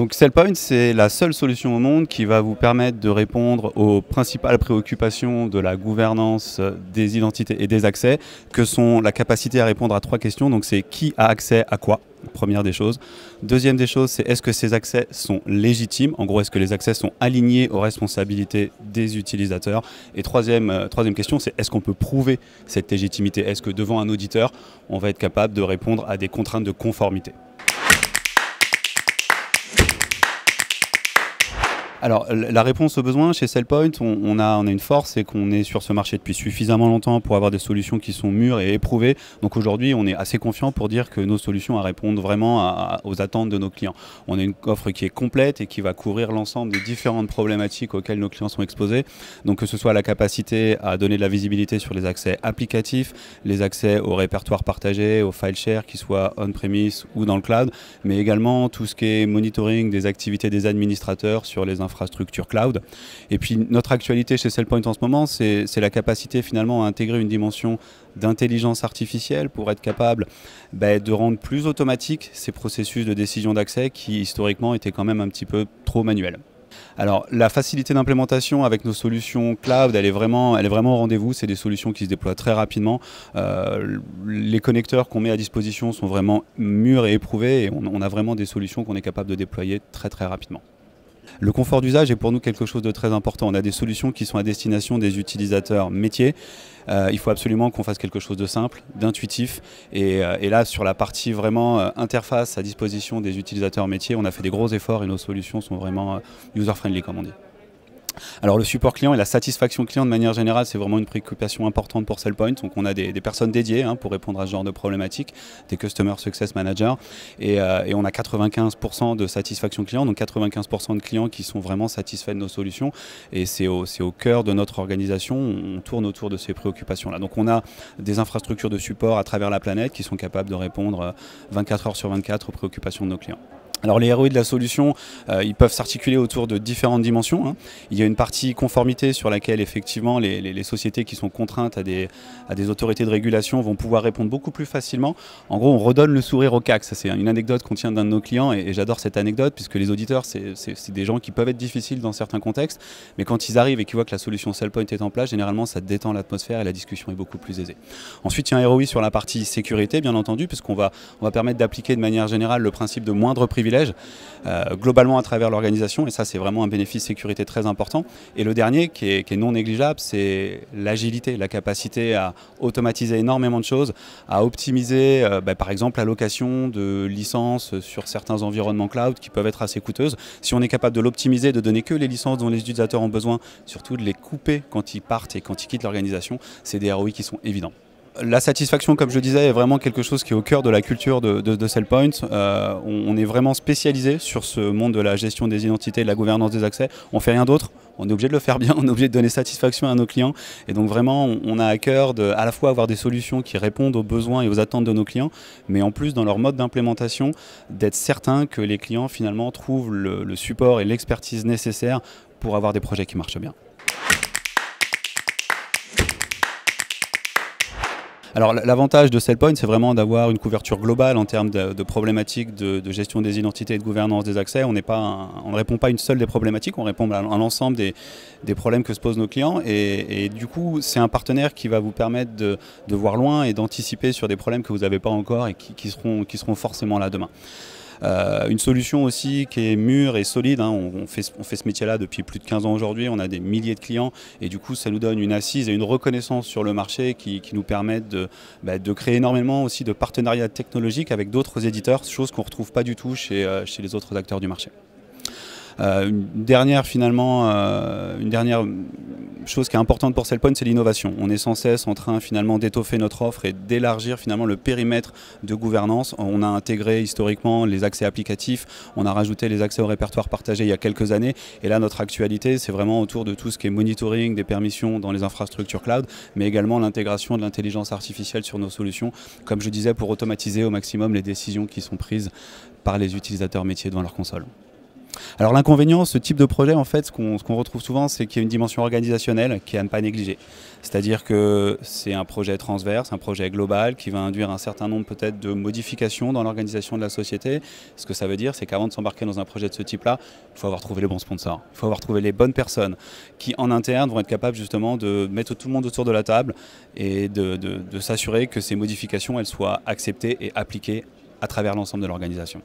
Donc SailPoint, c'est la seule solution au monde qui va vous permettre de répondre aux principales préoccupations de la gouvernance des identités et des accès, que sont la capacité à répondre à 3 questions. Donc c'est qui a accès à quoi, première des choses. Deuxième des choses, c'est est-ce que ces accès sont légitimes? En gros, est-ce que les accès sont alignés aux responsabilités des utilisateurs? Et troisième question, c'est est-ce qu'on peut prouver cette légitimité? Est-ce que devant un auditeur, on va être capable de répondre à des contraintes de conformité? Alors, la réponse aux besoins chez SailPoint, on a une force, c'est qu'on est sur ce marché depuis suffisamment longtemps pour avoir des solutions qui sont mûres et éprouvées. Donc aujourd'hui, on est assez confiant pour dire que nos solutions répondent vraiment aux attentes de nos clients. On a une offre qui est complète et qui va couvrir l'ensemble des différentes problématiques auxquelles nos clients sont exposés. Donc que ce soit la capacité à donner de la visibilité sur les accès applicatifs, les accès au répertoire partagé, au file share, qu'ils soient on-premise ou dans le cloud, mais également tout ce qui est monitoring des activités des administrateurs sur les infrastructures cloud. Et puis notre actualité chez SailPoint en ce moment, c'est la capacité finalement à intégrer une dimension d'intelligence artificielle pour être capable de rendre plus automatique ces processus de décision d'accès qui historiquement étaient quand même un petit peu trop manuels. Alors la facilité d'implémentation avec nos solutions cloud, elle est vraiment au rendez-vous. C'est des solutions qui se déploient très rapidement. Les connecteurs qu'on met à disposition sont vraiment mûrs et éprouvés et on a vraiment des solutions qu'on est capable de déployer très très rapidement. Le confort d'usage est pour nous quelque chose de très important. On a des solutions qui sont à destination des utilisateurs métiers. Il faut absolument qu'on fasse quelque chose de simple, d'intuitif. Et là, sur la partie vraiment interface à disposition des utilisateurs métiers, on a fait des gros efforts et nos solutions sont vraiment user-friendly, comme on dit. Alors le support client et la satisfaction client de manière générale, c'est vraiment une préoccupation importante pour SailPoint. Donc on a des personnes dédiées pour répondre à ce genre de problématiques, des Customer Success Managers. Et on a 95% de satisfaction client, donc 95% de clients qui sont vraiment satisfaits de nos solutions. Et c'est au cœur de notre organisation, on tourne autour de ces préoccupations-là. Donc on a des infrastructures de support à travers la planète qui sont capables de répondre 24 heures sur 24 aux préoccupations de nos clients. Alors les ROI de la solution, ils peuvent s'articuler autour de différentes dimensions. Il y a une partie conformité sur laquelle effectivement les sociétés qui sont contraintes à des autorités de régulation vont pouvoir répondre beaucoup plus facilement. En gros, on redonne le sourire au CAC. Ça, c'est une anecdote qu'on tient d'un de nos clients et j'adore cette anecdote puisque les auditeurs, c'est des gens qui peuvent être difficiles dans certains contextes, mais quand ils arrivent et qu'ils voient que la solution SailPoint est en place, généralement ça détend l'atmosphère et la discussion est beaucoup plus aisée. Ensuite, il y a un ROI sur la partie sécurité, bien entendu, puisqu'on va permettre d'appliquer de manière générale le principe de moindre privilège globalement à travers l'organisation, et ça c'est vraiment un bénéfice sécurité très important. Et le dernier qui est non négligeable, c'est l'agilité, la capacité à automatiser énormément de choses, à optimiser par exemple l'allocation de licences sur certains environnements cloud qui peuvent être assez coûteuses. Si on est capable de l'optimiser, de donner que les licences dont les utilisateurs ont besoin, surtout de les couper quand ils partent et quand ils quittent l'organisation, c'est des ROI qui sont évidents. La satisfaction, comme je disais, est vraiment quelque chose qui est au cœur de la culture de SailPoint. On est vraiment spécialisé sur ce monde de la gestion des identités et de la gouvernance des accès. On ne fait rien d'autre. On est obligé de le faire bien, on est obligé de donner satisfaction à nos clients. Et donc vraiment, on a à cœur de à la fois avoir des solutions qui répondent aux besoins et aux attentes de nos clients, mais en plus, dans leur mode d'implémentation, d'être certain que les clients finalement trouvent le support et l'expertise nécessaires pour avoir des projets qui marchent bien. Alors l'avantage de SailPoint, c'est vraiment d'avoir une couverture globale en termes de problématiques de gestion des identités et de gouvernance des accès. On ne répond pas à une seule des problématiques, on répond à l'ensemble des problèmes que se posent nos clients. Et du coup, c'est un partenaire qui va vous permettre de voir loin et d'anticiper sur des problèmes que vous n'avez pas encore et qui seront forcément là demain. Une solution aussi qui est mûre et solide, on fait ce métier-là depuis plus de 15 ans aujourd'hui, on a des milliers de clients et du coup ça nous donne une assise et une reconnaissance sur le marché qui nous permettent de créer énormément aussi de partenariats technologiques avec d'autres éditeurs, chose qu'on ne retrouve pas du tout chez les autres acteurs du marché. Une dernière chose qui est importante pour SailPoint, c'est l'innovation. On est sans cesse en train finalement d'étoffer notre offre et d'élargir finalement le périmètre de gouvernance. On a intégré historiquement les accès applicatifs, on a rajouté les accès au répertoire partagé il y a quelques années. Et là, notre actualité, c'est vraiment autour de tout ce qui est monitoring des permissions dans les infrastructures cloud, mais également l'intégration de l'intelligence artificielle sur nos solutions, comme je disais, pour automatiser au maximum les décisions qui sont prises par les utilisateurs métiers devant leur console. Alors l'inconvénient, ce type de projet, en fait, ce qu'on retrouve souvent, c'est qu'il y a une dimension organisationnelle qui est à ne pas négliger. C'est-à-dire que c'est un projet transverse, un projet global qui va induire un certain nombre peut-être de modifications dans l'organisation de la société. Ce que ça veut dire, c'est qu'avant de s'embarquer dans un projet de ce type-là, il faut avoir trouvé les bons sponsors, il faut avoir trouvé les bonnes personnes qui, en interne, vont être capables justement de mettre tout le monde autour de la table et de s'assurer que ces modifications, elles soient acceptées et appliquées à travers l'ensemble de l'organisation.